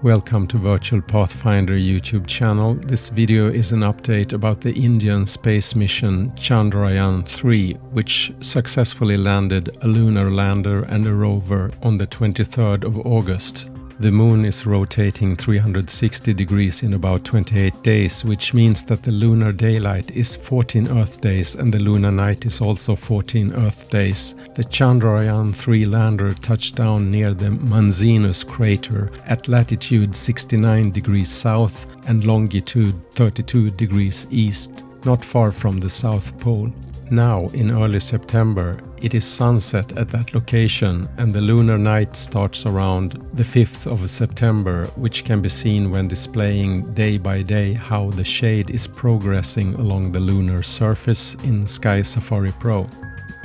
Welcome to Virtual Pathfinder YouTube channel. This video is an update about the Indian space mission Chandrayaan 3, which successfully landed a lunar lander and a rover on the 23rd of August. The moon is rotating 360 degrees in about 28 days, which means that the lunar daylight is 14 Earth days and the lunar night is also 14 Earth days. The Chandrayaan 3 lander touched down near the Manzinus crater at latitude 69 degrees south and longitude 32 degrees east, not far from the South Pole. Now, in early September, it is sunset at that location and the lunar night starts around the 5th of September, which can be seen when displaying day by day how the shade is progressing along the lunar surface in Sky Safari Pro.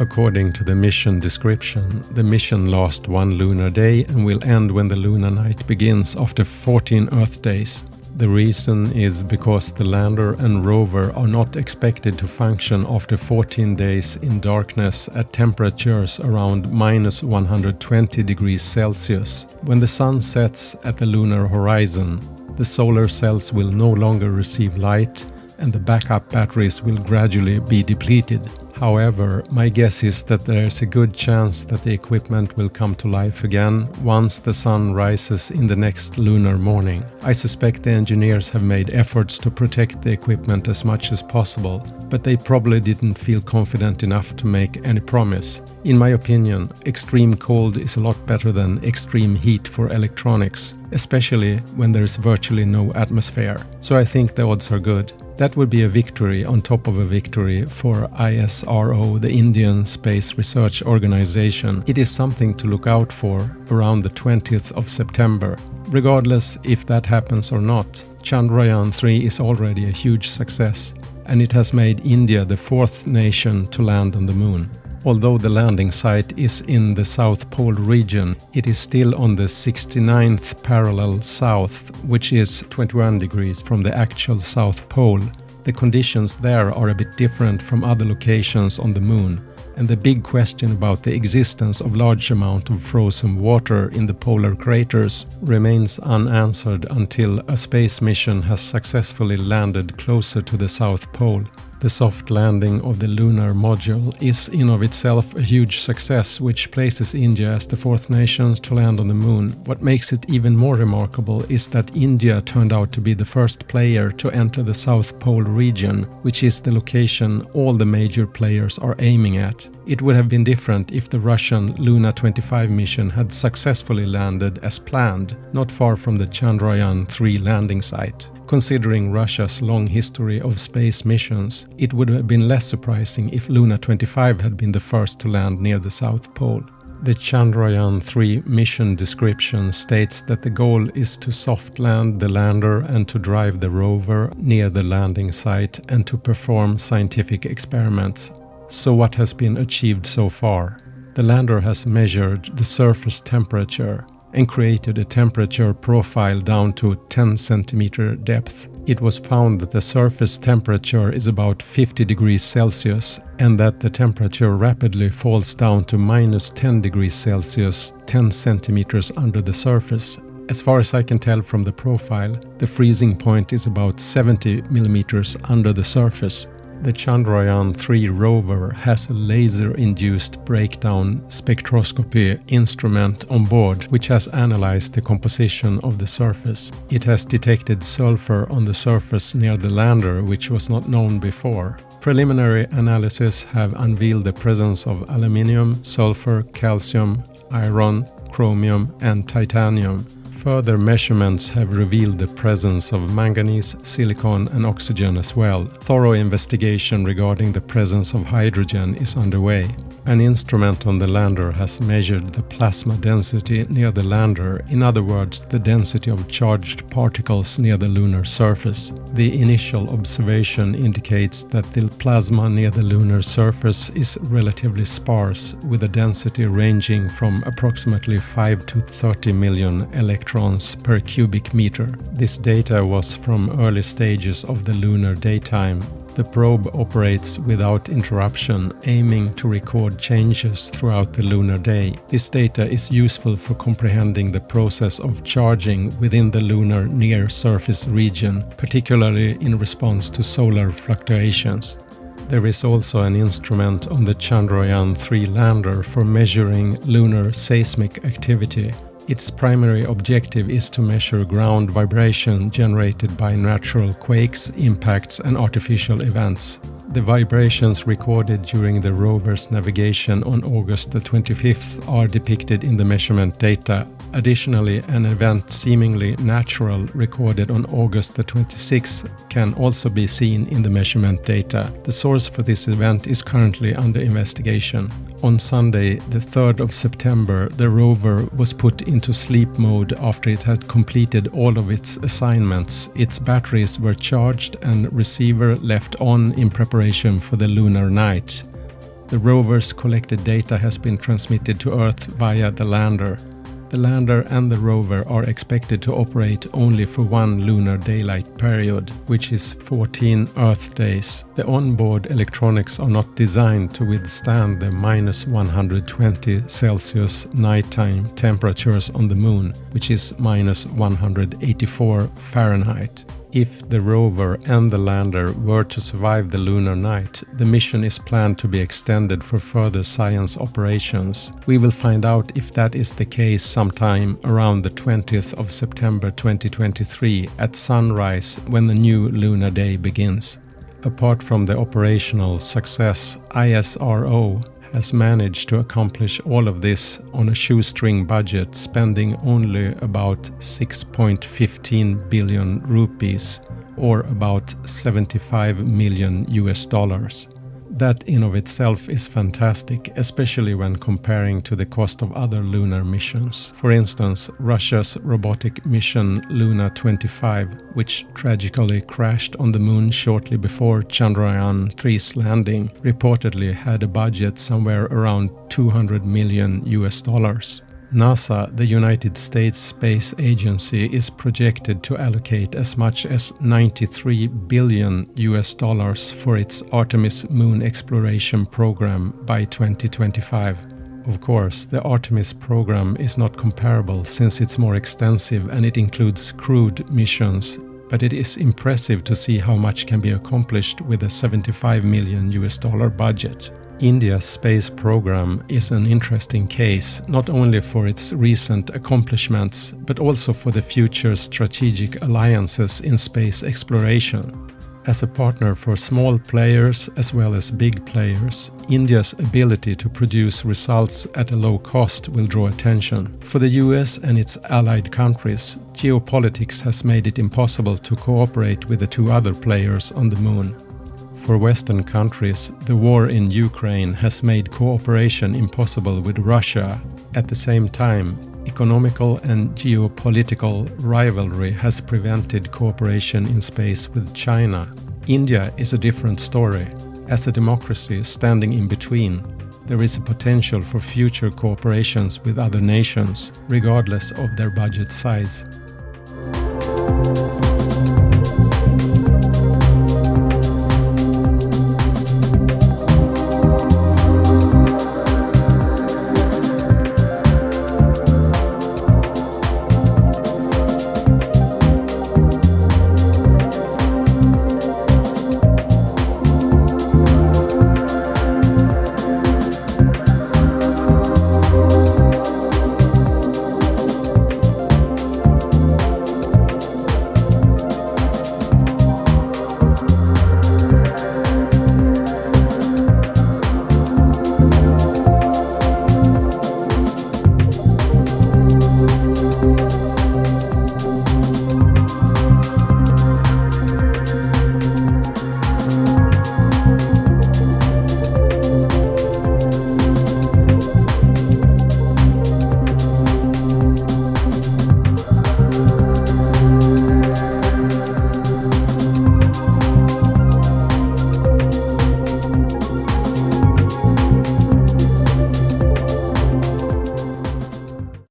According to the mission description, the mission lasts one lunar day and will end when the lunar night begins after 14 Earth days. The reason is because the lander and rover are not expected to function after 14 days in darkness at temperatures around minus 120 degrees Celsius. When the sun sets at the lunar horizon, the solar cells will no longer receive light and the backup batteries will gradually be depleted. However, my guess is that there is a good chance that the equipment will come to life again once the sun rises in the next lunar morning. I suspect the engineers have made efforts to protect the equipment as much as possible, but they probably didn't feel confident enough to make any promise. In my opinion, extreme cold is a lot better than extreme heat for electronics, especially when there is virtually no atmosphere. So I think the odds are good. That would be a victory on top of a victory for ISRO, the Indian Space Research Organization. It is something to look out for around the 20th of September. Regardless if that happens or not, Chandrayaan 3 is already a huge success, and it has made India the fourth nation to land on the moon. Although the landing site is in the South Pole region, it is still on the 69th parallel south, which is 21 degrees from the actual South Pole. The conditions there are a bit different from other locations on the moon, and the big question about the existence of large amount of frozen water in the polar craters remains unanswered until a space mission has successfully landed closer to the South Pole. The soft landing of the lunar module is in of itself a huge success, which places India as the fourth nation to land on the moon. What makes it even more remarkable is that India turned out to be the first player to enter the South Pole region, which is the location all the major players are aiming at. It would have been different if the Russian Luna 25 mission had successfully landed as planned, not far from the Chandrayaan 3 landing site. Considering Russia's long history of space missions, it would have been less surprising if Luna 25 had been the first to land near the South Pole. The Chandrayaan 3 mission description states that the goal is to soft land the lander and to drive the rover near the landing site and to perform scientific experiments. So what has been achieved so far? The lander has measured the surface temperature and created a temperature profile down to 10 centimeter depth. It was found that the surface temperature is about 50 degrees Celsius and that the temperature rapidly falls down to minus 10 degrees Celsius 10 centimeters under the surface. As far as I can tell from the profile, the freezing point is about 70 millimeters under the surface. The Chandrayaan 3 rover has a laser-induced breakdown spectroscopy instrument on board, which has analyzed the composition of the surface. It has detected sulfur on the surface near the lander, which was not known before. Preliminary analysis have unveiled the presence of aluminium, sulfur, calcium, iron, chromium, and titanium. Further measurements have revealed the presence of manganese, silicon and oxygen as well. Thorough investigation regarding the presence of hydrogen is underway. An instrument on the lander has measured the plasma density near the lander, in other words, the density of charged particles near the lunar surface. The initial observation indicates that the plasma near the lunar surface is relatively sparse, with a density ranging from approximately 5 to 30 million electrons per cubic meter. This data was from early stages of the lunar daytime, The probe operates without interruption, aiming to record changes throughout the lunar day. This data is useful for comprehending the process of charging within the lunar near-surface region, particularly in response to solar fluctuations. There is also an instrument on the Chandrayaan-3 lander for measuring lunar seismic activity. Its primary objective is to measure ground vibration generated by natural quakes, impacts, and artificial events. The vibrations recorded during the rover's navigation on August the 25th are depicted in the measurement data. Additionally, an event seemingly natural recorded on August the 26th can also be seen in the measurement data. The source for this event is currently under investigation. On Sunday, the 3rd of September, the rover was put into sleep mode after it had completed all of its assignments. Its batteries were charged and receiver left on in preparation for the Lunar Night. The rover's collected data has been transmitted to Earth via the lander. The lander and the rover are expected to operate only for one lunar daylight period, which is 14 Earth days. The onboard electronics are not designed to withstand the minus 120 Celsius nighttime temperatures on the Moon, which is minus 184 Fahrenheit. If the rover and the lander were to survive the lunar night, the mission is planned to be extended for further science operations. We will find out if that is the case sometime around the 20th of September 2023 at sunrise, when the new lunar day begins. Apart from the operational success, ISRO has managed to accomplish all of this on a shoestring budget, spending only about 6.15 billion rupees, or about $75 million. That in of itself is fantastic, especially when comparing to the cost of other lunar missions. For instance, Russia's robotic mission Luna 25, which tragically crashed on the Moon shortly before Chandrayaan-3's landing, reportedly had a budget somewhere around $200 million. NASA, the United States Space Agency, is projected to allocate as much as $93 billion for its Artemis moon exploration program by 2025. Of course, the Artemis program is not comparable since it's more extensive and it includes crewed missions, but it is impressive to see how much can be accomplished with a $75 million budget. India's space program is an interesting case, not only for its recent accomplishments, but also for the future strategic alliances in space exploration. As a partner for small players as well as big players, India's ability to produce results at a low cost will draw attention. For the US and its allied countries, geopolitics has made it impossible to cooperate with the two other players on the Moon. For Western countries, the war in Ukraine has made cooperation impossible with Russia. At the same time, economical and geopolitical rivalry has prevented cooperation in space with China. India is a different story. As a democracy standing in between, there is a potential for future cooperations with other nations, regardless of their budget size.